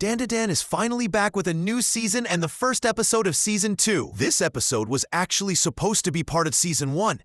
Dandadan is finally back with a new season and the first episode of Season 2. This episode was actually supposed to be part of Season 1.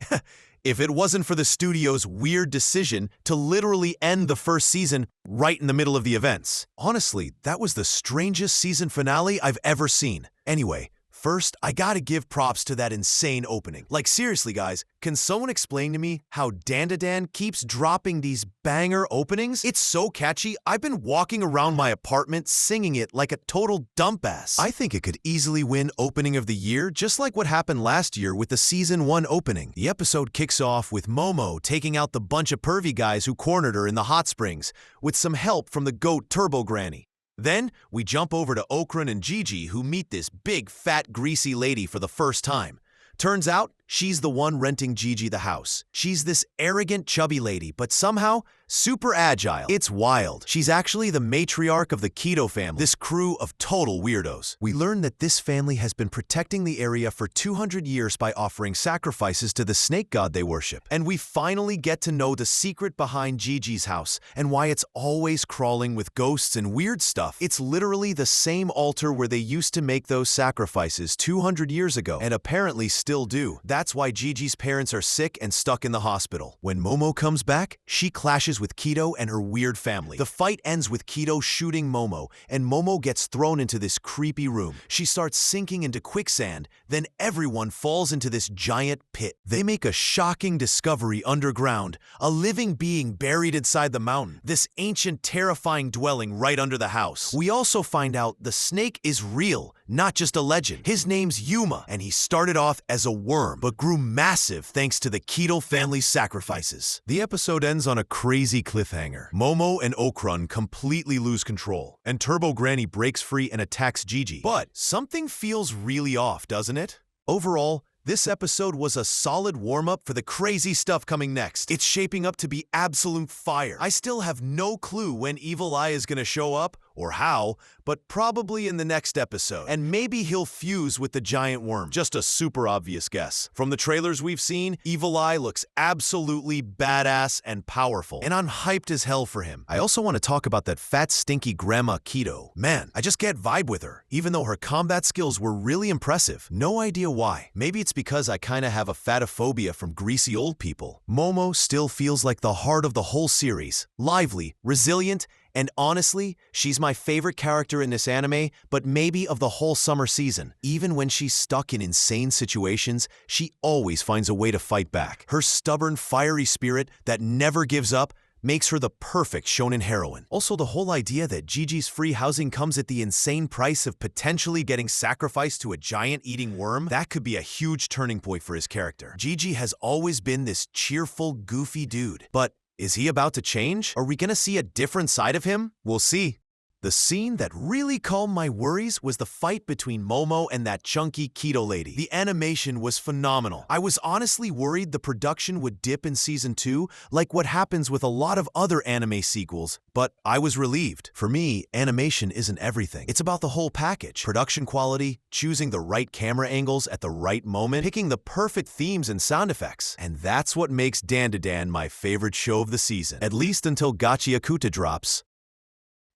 If it wasn't for the studio's weird decision to literally end the first season right in the middle of the events. Honestly, that was the strangest season finale I've ever seen. Anyway, first, I gotta give props to that insane opening. Like seriously guys, can someone explain to me how Dandadan keeps dropping these banger openings? It's so catchy, I've been walking around my apartment singing it like a total dumbass. I think it could easily win Opening of the Year, just like what happened last year with the Season 1 opening. The episode kicks off with Momo taking out the bunch of pervy guys who cornered her in the hot springs, with some help from the goat Turbo Granny. Then, we jump over to Okran and Gigi, who meet this big, fat, greasy lady for the first time. Turns out, she's the one renting Gigi the house. She's this arrogant, chubby lady, but somehow, super agile. It's wild. She's actually the matriarch of the Keto family, this crew of total weirdos. We learn that this family has been protecting the area for 200 years by offering sacrifices to the snake god they worship. And we finally get to know the secret behind Gigi's house and why it's always crawling with ghosts and weird stuff. It's literally the same altar where they used to make those sacrifices 200 years ago, and apparently still do. That's why Gigi's parents are sick and stuck in the hospital. When Momo comes back, she clashes with Keto and her weird family. The fight ends with Keto shooting Momo, and Momo gets thrown into this creepy room. She starts sinking into quicksand, then everyone falls into this giant pit. They make a shocking discovery underground, a living being buried inside the mountain, this ancient terrifying dwelling right under the house. We also find out the snake is real, not just a legend. His name's Yuma, and he started off as a worm, but grew massive thanks to the Keto family's sacrifices. The episode ends on a crazy cliffhanger. Momo and Okran completely lose control, and Turbo Granny breaks free and attacks Gigi. But something feels really off, doesn't it? Overall, this episode was a solid warm-up for the crazy stuff coming next. It's shaping up to be absolute fire. I still have no clue when Evil Eye is gonna show up, or how, but probably in the next episode. And maybe he'll fuse with the giant worm. Just a super obvious guess. From the trailers we've seen, Evil Eye looks absolutely badass and powerful, and I'm hyped as hell for him. I also want to talk about that fat, stinky grandma Keto. Man, I just can't vibe with her, even though her combat skills were really impressive. No idea why. Maybe it's because I kinda have a fatophobia from greasy old people. Momo still feels like the heart of the whole series. Lively, resilient, and honestly, she's my favorite character in this anime, but maybe of the whole summer season. Even when she's stuck in insane situations, she always finds a way to fight back. Her stubborn, fiery spirit that never gives up makes her the perfect shonen heroine. Also, the whole idea that Gigi's free housing comes at the insane price of potentially getting sacrificed to a giant eating worm, that could be a huge turning point for his character. Gigi has always been this cheerful, goofy dude, but is he about to change? Are we gonna see a different side of him? We'll see. The scene that really calmed my worries was the fight between Momo and that chunky Keto lady. The animation was phenomenal. I was honestly worried the production would dip in Season 2, like what happens with a lot of other anime sequels, but I was relieved. For me, animation isn't everything. It's about the whole package. Production quality, choosing the right camera angles at the right moment, picking the perfect themes and sound effects. And that's what makes Dandadan my favorite show of the season, at least until Gachiakuta drops.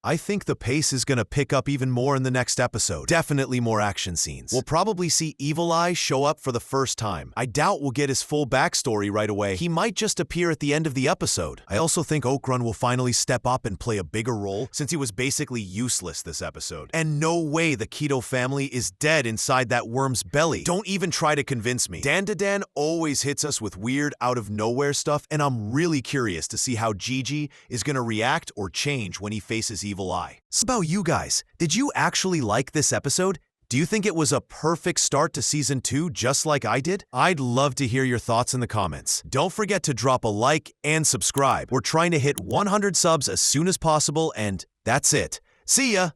I think the pace is gonna pick up even more in the next episode. Definitely more action scenes. We'll probably see Evil Eye show up for the first time. I doubt we'll get his full backstory right away. He might just appear at the end of the episode. I also think Okran will finally step up and play a bigger role, since he was basically useless this episode. And no way the Keto family is dead inside that worm's belly. Don't even try to convince me. Dandadan always hits us with weird, out-of-nowhere stuff, and I'm really curious to see how Gigi is gonna react or change when he faces Evil Eye. So about you guys, did you actually like this episode? Do you think it was a perfect start to Season 2 just like I did? I'd love to hear your thoughts in the comments. Don't forget to drop a like and subscribe. We're trying to hit 100 subs as soon as possible, and that's it. See ya!